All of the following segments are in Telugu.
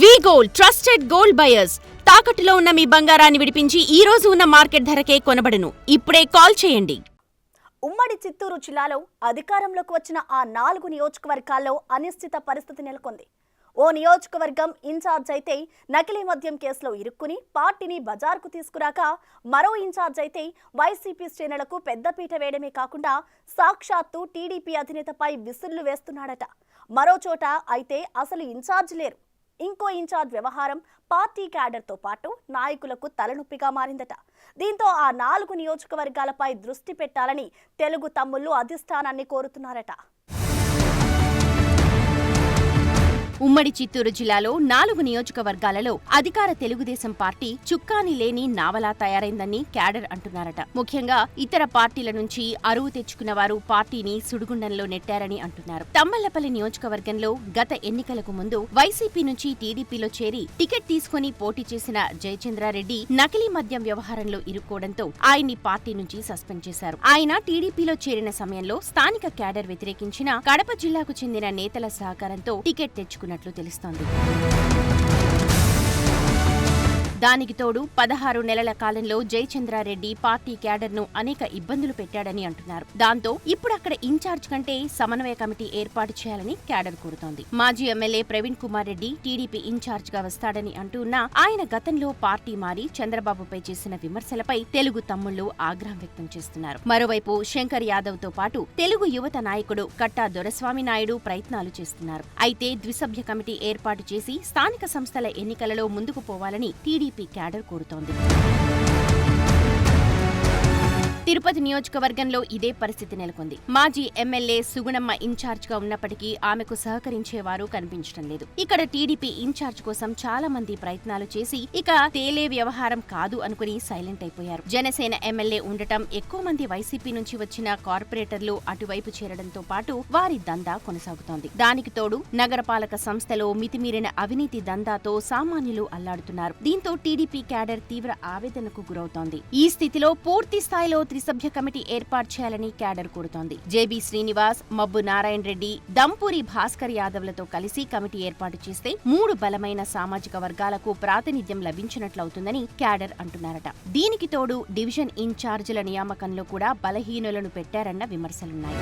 V-Gold ట్రస్టెడ్ గోల్డ్ బయర్స్ తాకట్టులో ఉన్న మీ బంగారాన్ని విడిపించి ఈ రోజు ఉన్న మార్కెట్ ధరకే కొనబడును. ఇప్పుడే కాల్ చేయండి. ఉమ్మడి చిత్తూరు జిల్లాలో అధికారంలోకి వచ్చిన ఆ 4 నియోజకవర్గాల్లో అనిశ్చిత పరిస్థితి నెలకొంది. ఓ నియోజకవర్గం ఇన్ఛార్జ్ అయితే నకిలీ మద్యం కేసులో ఇరుక్కుని పార్టీని బజార్కు తీసుకురాక, మరో ఇన్ఛార్జ్ అయితే వైసీపీ శ్రేణులకు పెద్దపీట వేయడమే కాకుండా సాక్షాత్తు టీడీపీ అధినేతపై విసుళ్లు వేస్తున్నాడట. మరో చోట అయితే అసలు ఇన్ఛార్జ్ లేరు. ఇంకో ఇన్ఛార్జ్ వ్యవహారం పార్టీ క్యాడర్తో పాటు నాయకులకు తలనొప్పిగా మారిందట. దీంతో ఆ 4 నియోజకవర్గాలపై దృష్టి పెట్టాలని తెలుగు తమ్ముళ్లు అధిష్టానాన్ని కోరుతున్నారట. ఉమ్మడి చిత్తూరు జిల్లాలో 4 నియోజకవర్గాలలో అధికార తెలుగుదేశం పార్టీ చుక్కాని లేని నావలా తయారైందని క్యాడర్ అంటున్నారట. ముఖ్యంగా ఇతర పార్టీల నుంచి అరువు తెచ్చుకున్న వారు పార్టీని సుడిగుండంలో నెట్టారని అంటున్నారు. తమ్మళ్లపల్లి నియోజకవర్గంలో గత ఎన్నికలకు ముందు వైసీపీ నుంచి టీడీపీలో చేరి టికెట్ తీసుకుని పోటీ చేసిన జయచంద్రారెడ్డి నకిలీ మద్యం వ్యవహారంలో ఇరుక్కోవడంతో ఆయన్ని పార్టీ నుంచి సస్పెండ్ చేశారు. ఆయన టీడీపీలో చేరిన సమయంలో స్థానిక క్యాడర్ వ్యతిరేకించిన కడప జిల్లాకు చెందిన నేతల సహకారంతో టికెట్ తెచ్చుకున్నారు తెలుస్తోంది. దానికి తోడు 16 నెలల కాలంలో జయచంద్రారెడ్డి పార్టీ క్యాడర్ను అనేక ఇబ్బందులు పెట్టాడని అంటున్నారు. దాంతో ఇప్పుడు అక్కడ ఇన్ఛార్జ్ కంటే సమన్వయ కమిటీ ఏర్పాటు చేయాలని క్యాడర్ కోరుతోంది. మాజీ MLA Praveen Kumar Reddy TDP incharge గా వస్తాడని అంటున్నా ఆయన గతంలో పార్టీ మారి చంద్రబాబుపై చేసిన విమర్శలపై తెలుగు తమ్ముళ్లు ఆగ్రహం వ్యక్తం చేస్తున్నారు. మరోవైపు శంకర్ యాదవ్ తో పాటు తెలుగు యువత నాయకుడు కట్టా దొరస్వామి నాయుడు ప్రయత్నాలు చేస్తున్నారు. అయితే ద్విసభ్య కమిటీ ఏర్పాటు చేసి స్థానిక సంస్థల ఎన్నికలలో ముందుకు పోవాలని టీడీపీ క్యాడర్ కోరుతోంది. తిరుపతి నియోజకవర్గంలో ఇదే పరిస్థితి నెలకొంది. మాజీ ఎమ్మెల్యే సుగుణమ్మ ఇన్ఛార్జ్ గా ఉన్నప్పటికీ ఆమెకు సహకరించేవారు కనిపించడం లేదు. ఇక్కడ టీడీపీ ఇన్ఛార్జ్ కోసం చాలా మంది ప్రయత్నాలు చేసి ఇక తేలే వ్యవహారం కాదు అనుకుని సైలెంట్ అయిపోయారు. జనసేన ఎమ్మెల్యే ఉండటం, ఎక్కువ మంది వైసీపీ నుంచి వచ్చిన కార్పొరేటర్లు అటువైపు చేరడంతో పాటు వారి దందా కొనసాగుతోంది. దానికి తోడు నగరపాలక సంస్థలో మితిమీరిన అవినీతి దందాతో సామాన్యులు అల్లాడుతున్నారు. దీంతో టీడీపీ క్యాడర్ తీవ్ర ఆవేదనకు గురవుతోంది. ఈ స్థితిలో పూర్తి స్థాయిలో త్రిసభ్య కమిటీ ఏర్పాటు చేయాలని క్యాడర్ కోరుతోంది. జేబీ శ్రీనివాస్, మబ్బు నారాయణ రెడ్డి, దంపూరి భాస్కర్ యాదవ్లతో కలిసి కమిటీ ఏర్పాటు చేస్తే 3 బలమైన సామాజిక వర్గాలకు ప్రాతినిధ్యం లభించినట్లవుతుందని క్యాడర్ అంటున్నారట. దీనికి తోడు డివిజన్ ఇన్ఛార్జీల నియామకంలో కూడా బలహీనులను పెట్టారన్న విమర్శలున్నాయి.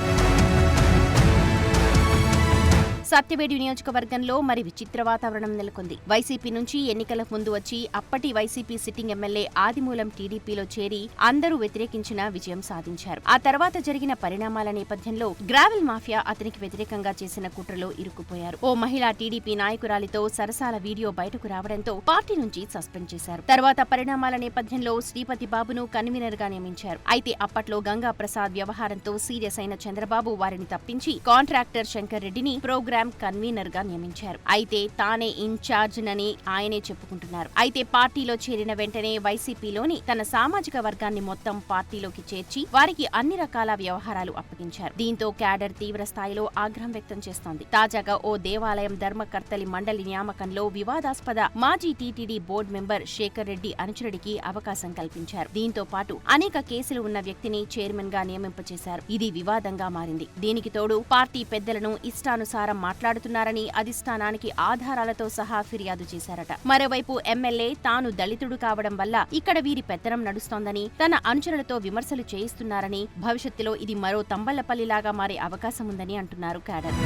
సత్యవేడు నియోజకవర్గంలో మరి విచిత్ర వాతావరణం నెలకొంది. వైసీపీ నుంచి ఎన్నికలకు ముందు వచ్చి అప్పటి వైసీపీ సిట్టింగ్ ఎమ్మెల్యే ఆదిమూలం టీడీపీలో చేరి అందరూ వ్యతిరేకించిన విజయం సాధించారు. ఆ తర్వాత జరిగిన పరిణామాల నేపథ్యంలో గ్రావెల్ మాఫియా అతనికి వ్యతిరేకంగా చేసిన కుట్రలో ఇరుక్కుపోయారు. ఓ మహిళా టీడీపీ నాయకురాలితో సరసాల వీడియో బయటకు రావడంతో పార్టీ నుంచి సస్పెండ్ చేశారు. తర్వాత పరిణామాల నేపథ్యంలో శ్రీపతి బాబును కన్వీనర్ గా నియమించారు. అయితే అప్పట్లో గంగా ప్రసాద్ వ్యవహారంతో సీరియస్ అయిన చంద్రబాబు వారిని తప్పించి కాంట్రాక్టర్ శంకర్ రెడ్డిని ప్రోగ్రామ్ కన్వీనర్ గా నియమించారు. అయితే తానే ఇన్ఛార్జ్ నని ఆయనే చెప్పుకుంటున్నారు. అయితే పార్టీలో చేరిన వెంటనే వైసీపీలోని తన సామాజిక వర్గాన్ని మొత్తం పార్టీలోకి చేర్చి వారికి అన్ని రకాల వ్యవహారాలు అప్పగించారు. దీంతో క్యాడర్ తీవ్ర స్థాయిలో ఆగ్రహం వ్యక్తం చేస్తోంది. తాజాగా ఓ దేవాలయం ధర్మకర్తలి మండలి నియామకంలో వివాదాస్పద మాజీ TTD board member Shekhar Reddy అనుచరుడికి అవకాశం కల్పించారు. దీంతో పాటు అనేక కేసులు ఉన్న వ్యక్తిని చైర్మన్ గా నియమింపచేశారు. ఇది వివాదంగా మారింది. దీనికి తోడు పార్టీ పెద్దలను ఇష్టానుసారం మాట్లాడుతున్నారని అధిష్టానానికి ఆధారాలతో సహా ఫిర్యాదు చేశారట. మరోవైపు ఎమ్మెల్యే తాను దళితుడు కావడం వల్ల ఇక్కడ వీరి పెత్తనం నడుస్తోందని, తన అనుచరులతో విమర్శలు చేయిస్తున్నారని, భవిష్యత్తులో ఇది మరో తంబళ్లపల్లిలాగా మారే అవకాశం ఉందని అంటున్నారు క్యాడర్.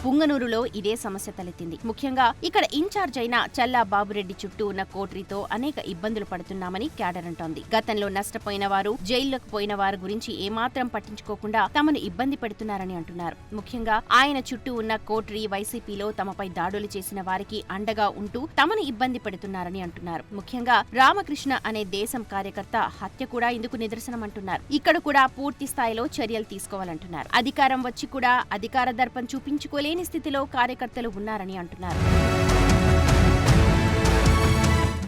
పుంగనూరులో ఇదే సమస్య తలెత్తింది. ముఖ్యంగా ఇక్కడ ఇన్ఛార్జ్ అయిన చల్లా బాబురెడ్డి చుట్టూ ఉన్న కోటరీతో అనేక ఇబ్బందులు పడుతున్నామని క్యాడర్ అంటోంది. గతంలో నష్టపోయిన వారు, జైల్లోకి పోయిన వారి గురించి ఏమాత్రం పట్టించుకోకుండా తమను ఇబ్బంది పెడుతున్నారని అంటున్నారు. ముఖ్యంగా ఆయన చుట్టూ ఉన్న కోటరీ వైసీపీలో తమపై దాడులు చేసిన వారికి అండగా ఉంటూ తమను ఇబ్బంది పెడుతున్నారని అంటున్నారు. ముఖ్యంగా రామకృష్ణ అనే దేశం కార్యకర్త హత్య కూడా ఇందుకు నిదర్శనం అంటున్నారు. ఇక్కడ కూడా పూర్తి స్థాయిలో చర్యలు తీసుకోవాలంటున్నారు. అధికారం వచ్చి కూడా అధికార దర్పం చూపించుకోలే స్థితిలో కార్యకర్తలు ఉన్నారని అంటున్నారు.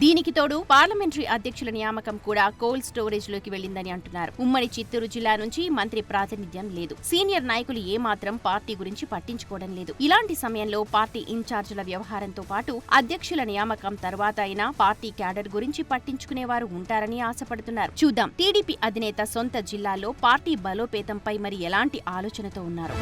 దీనికి తోడు పార్లమెంటరీ అధ్యక్షుల నియామకం కూడా కోల్డ్ స్టోరేజ్ లోకి వెళ్లిందని అంటున్నారు. ఉమ్మడి చిత్తూరు జిల్లా నుంచి మంత్రి ప్రాతినిధ్యం లేదు. సీనియర్ నాయకులు ఏమాత్రం పార్టీ గురించి పట్టించుకోవడం లేదు. ఇలాంటి సమయంలో పార్టీ ఇన్ఛార్జీల వ్యవహారంతో పాటు అధ్యక్షుల నియామకం తర్వాత అయినా పార్టీ క్యాడర్ గురించి పట్టించుకునేవారు ఉంటారని ఆశపడుతున్నారు. చూద్దాం టీడీపీ అధినేత సొంత జిల్లాలో పార్టీ బలోపేతంపై మరి ఎలాంటి ఆలోచనతో ఉన్నారు.